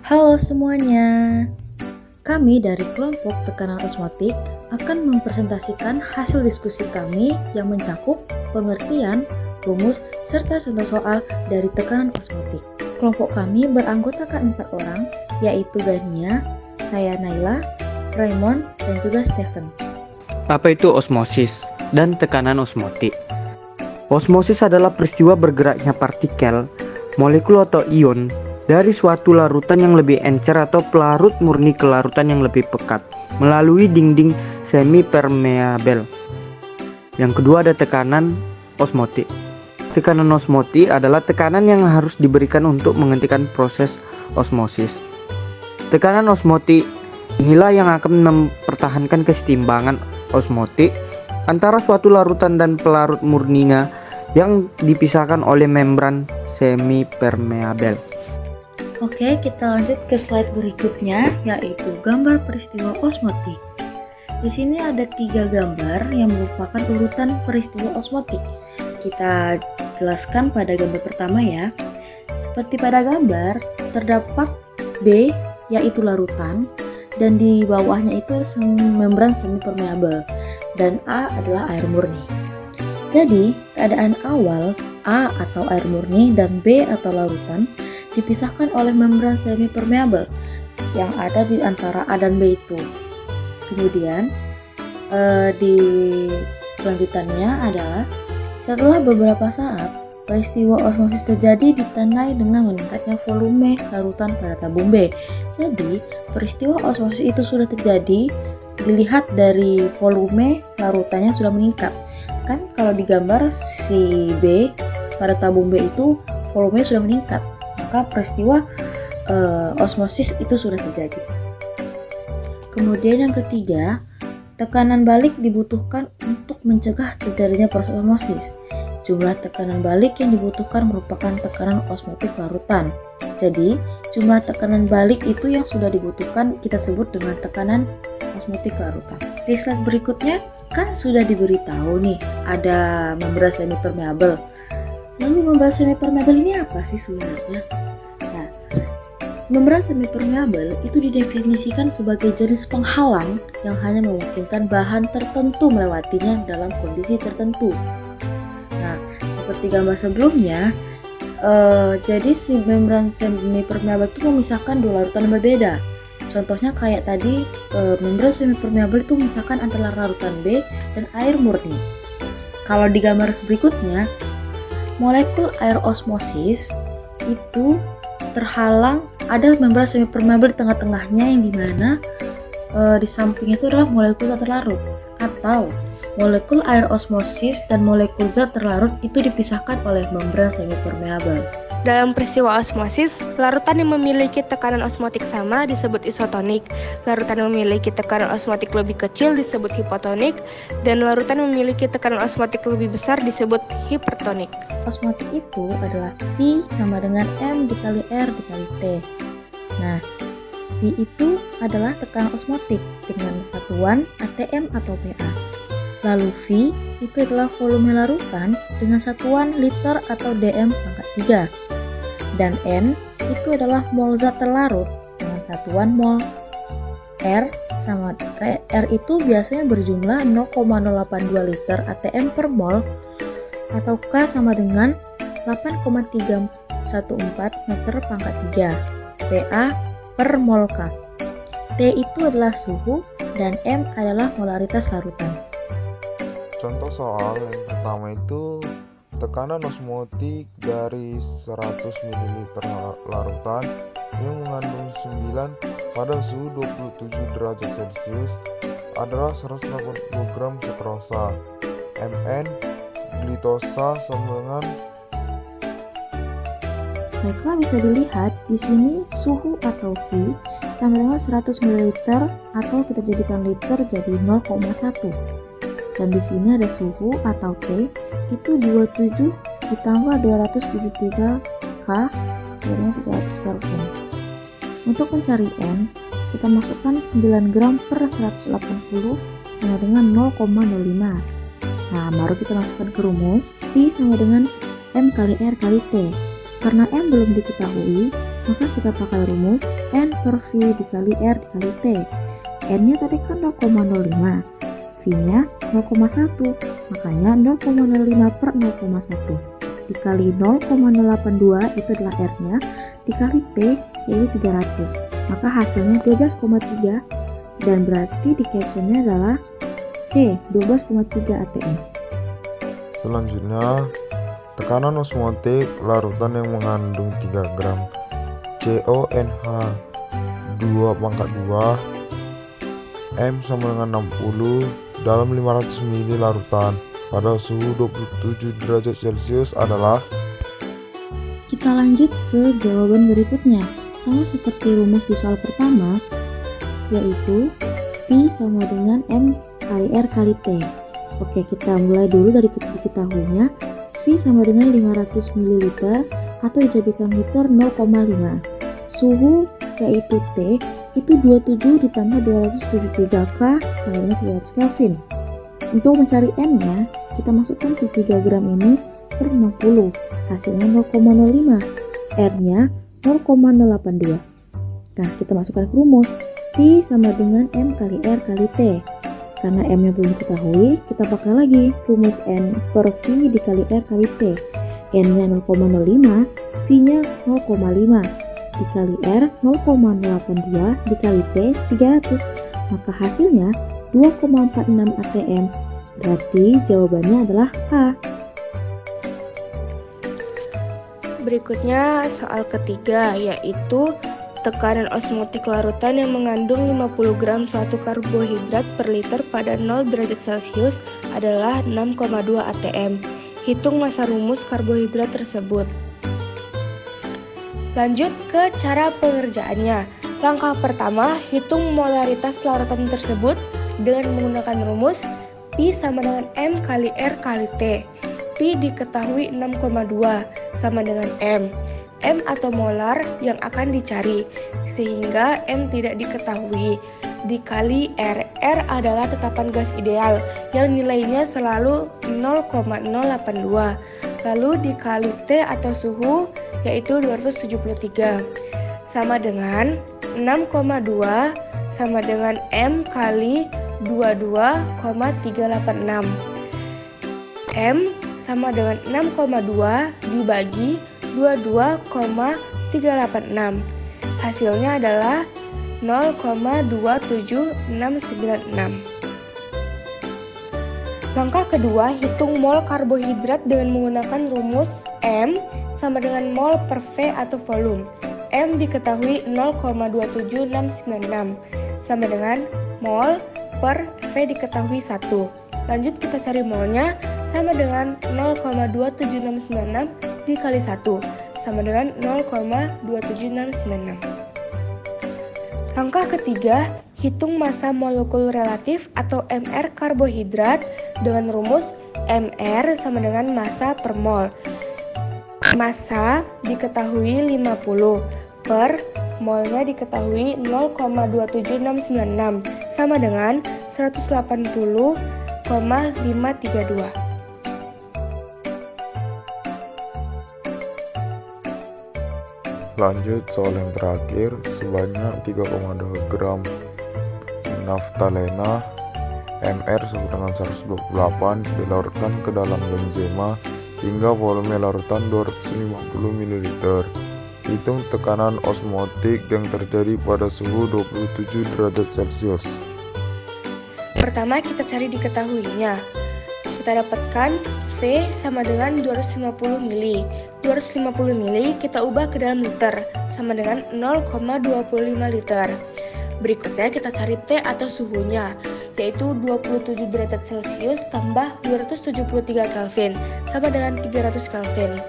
Halo semuanya, kami dari kelompok tekanan osmotik akan mempresentasikan hasil diskusi kami yang mencakup pengertian, rumus, serta contoh soal dari tekanan osmotik. Kelompok kami beranggotakan 4 orang, yaitu Gania, saya Naila, Raymond, dan juga Stephen. Apa itu osmosis dan tekanan osmotik? Osmosis adalah peristiwa bergeraknya partikel, molekul atau ion dari suatu larutan yang lebih encer atau pelarut murni ke larutan yang lebih pekat melalui dinding semi permeabel. Yang kedua ada tekanan osmotik. Tekanan osmotik adalah tekanan yang harus diberikan untuk menghentikan proses osmosis. Tekanan osmotik inilah yang akan mempertahankan kesetimbangan osmotik antara suatu larutan dan pelarut murninya yang dipisahkan oleh membran semi permeabel. Oke, kita lanjut ke slide berikutnya, yaitu gambar peristiwa osmotik. Di sini ada 3 gambar yang merupakan urutan peristiwa osmotik. Kita jelaskan pada gambar pertama ya. Seperti pada gambar, terdapat B, yaitu larutan, dan di bawahnya itu membran semi permeabel, dan A adalah air murni. Jadi, keadaan awal A atau air murni dan B atau larutan dipisahkan oleh membran semi permeabel yang ada di antara A dan B itu. Kemudian di kelanjutannya adalah setelah beberapa saat peristiwa osmosis terjadi ditandai dengan meningkatnya volume larutan pada tabung B. Jadi peristiwa osmosis itu sudah terjadi dilihat dari volume larutannya sudah meningkat. Kan kalau digambar si B pada tabung B itu volumenya sudah meningkat, maka peristiwa osmosis itu sudah terjadi. Kemudian yang ketiga, tekanan balik dibutuhkan untuk mencegah terjadinya proses osmosis. Jumlah tekanan balik yang dibutuhkan merupakan tekanan osmotik larutan. Jadi, jumlah tekanan balik itu yang sudah dibutuhkan kita sebut dengan tekanan osmotik larutan. Di slide berikutnya kan sudah diberitahu nih ada membran semi permeabel. Lalu membran semi permeabel ini apa sih sebenarnya? Nah, membran semi permeabel itu didefinisikan sebagai jenis penghalang yang hanya memungkinkan bahan tertentu melewatinya dalam kondisi tertentu. Nah, seperti gambar sebelumnya, jadi si membran semi permeabel itu memisahkan 2 larutan yang berbeda. Contohnya kayak tadi, membran semi permeabel itu memisahkan antara larutan B dan air murni. Kalau di gambar berikutnya, molekul air osmosis itu terhalang, ada membran semi permeabel di tengah-tengahnya yang dimana di samping itu adalah molekul zat terlarut, atau molekul air osmosis dan molekul zat terlarut itu dipisahkan oleh membran semi permeabel. Dalam peristiwa osmosis, larutan yang memiliki tekanan osmotik sama disebut isotonik, larutan yang memiliki tekanan osmotik lebih kecil disebut hipotonik, dan larutan yang memiliki tekanan osmotik lebih besar disebut hipertonik. Osmotik itu adalah P sama dengan M dikali R dikali T. Nah, P itu adalah tekanan osmotik dengan satuan ATM atau PA. Lalu V itu adalah volume larutan dengan satuan liter atau dm pangkat 3. Dan N itu adalah mol zat terlarut dengan satuan mol. R itu biasanya berjumlah 0,082 liter ATM per mol, atau K sama dengan 8,314 meter pangkat 3 PA per mol K. T itu adalah suhu dan M adalah molaritas larutan. Contoh soal yang pertama itu tekanan osmotik dari 100 ml larutan yang mengandung 9 pada suhu 27 derajat Celcius adalah 180 gram sukrosa. Mn glitosa sama dengan. Baiklah, bisa dilihat di sini suhu atau V sama dengan 100 ml atau kita jadikan liter jadi 0,1. Dan di sini ada suhu atau T itu 27 ditambah 273 K sebenarnya 300 Kelvin. Untuk mencari N, kita masukkan 9 gram per 180 sama dengan 0,05. Nah, baru kita masukkan ke rumus T sama dengan M kali R kali T. Karena M belum diketahui, maka kita pakai rumus N per V dikali R dikali T. N-nya tadi kan 0,05, V-nya 0,1, makanya 0,05 per 0,1 dikali 0,082 itu adalah R-nya, dikali T yaitu 300, maka hasilnya 12,3 dan berarti di captionnya adalah C, 12,3 atm. Selanjutnya, tekanan osmotik larutan yang mengandung 3 gram CONH 2/2 M sama dengan 60 dalam 500 ml larutan pada suhu 27 derajat Celcius adalah. Kita lanjut ke jawaban berikutnya. Sama seperti rumus di soal pertama, yaitu P sama dengan M kali R kali T. Oke, kita mulai dulu dari diketahuinya. V sama dengan 500 ml atau dijadikan liter 0,5. Suhu yaitu T itu 27 ditambah 273 K sama dengan 300 Kelvin. Untuk mencari N-nya, kita masukkan si 3 gram ini per 60, hasilnya 0,05, R-nya 0,082. Nah, kita masukkan ke rumus, P sama dengan M kali R kali T. Karena M-nya belum diketahui, kita pakai lagi rumus N per V dikali R kali T. N-nya 0,05, V-nya 0,5, dikali R 0,082 dikali T 300, maka hasilnya 2,46 atm. Berarti jawabannya adalah A. Berikutnya soal ketiga, yaitu tekanan osmotik larutan yang mengandung 50 gram suatu karbohidrat per liter pada 0 derajat Celcius adalah 6,2 atm. Hitung massa rumus karbohidrat tersebut. Lanjut ke cara pengerjaannya. Langkah pertama, hitung molaritas larutan tersebut dengan menggunakan rumus P sama dengan M kali R kali T. P diketahui 6,2 sama dengan M. M atau molar yang akan dicari, sehingga M tidak diketahui. Dikali R. R adalah tetapan gas ideal yang nilainya selalu 0,082. Lalu dikali T atau suhu yaitu 273 sama dengan 6,2 sama dengan M kali 22,386. M sama dengan 6,2 dibagi 22,386. Hasilnya adalah 0,27696. Langkah kedua, hitung mol karbohidrat dengan menggunakan rumus M sama dengan mol per V atau volume. M diketahui 0,27696 sama dengan mol per V diketahui 1. Lanjut kita cari molnya, sama dengan 0,27696 dikali 1 sama dengan 0,27696. Langkah ketiga, hitung massa molekul relatif atau MR karbohidrat dengan rumus MR sama dengan massa per mol. Massa diketahui 50 per molnya diketahui 0,27696 sama dengan 180,532. Lanjut soal yang terakhir, sebanyak 3,2 gram naftalena MR sama dengan 128 dilarutkan ke dalam benzema hingga volume larutan 250 ml. Hitung tekanan osmotik yang terjadi pada suhu 27 derajat Celcius. Pertama kita cari diketahuinya. Kita dapatkan V sama dengan 250 ml. 250 ml kita ubah ke dalam liter sama dengan 0,25 liter. Berikutnya kita cari T atau suhunya, yaitu 27 derajat Celcius tambah 273 Kelvin sama dengan 300 Kelvin.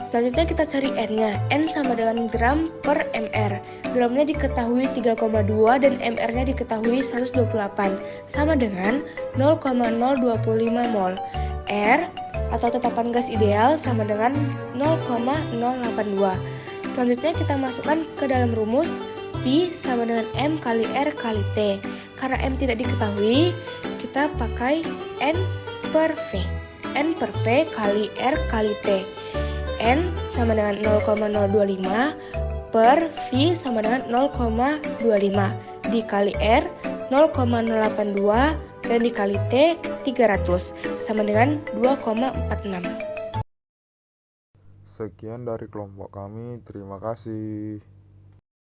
Selanjutnya kita cari N-nya. N sama dengan gram per mr. Gramnya diketahui 3,2 dan mr-nya diketahui 128 sama dengan 0,025 mol. R atau tetapan gas ideal sama dengan 0,082. Selanjutnya kita masukkan ke dalam rumus P sama dengan M kali R kali T. Karena M tidak diketahui, kita pakai N per V. N per V kali R kali T. N sama dengan 0,025 per V sama dengan 0,25 dikali R 0,082 dan dikali T 300 sama dengan 2,46. Sekian dari kelompok kami, terima kasih.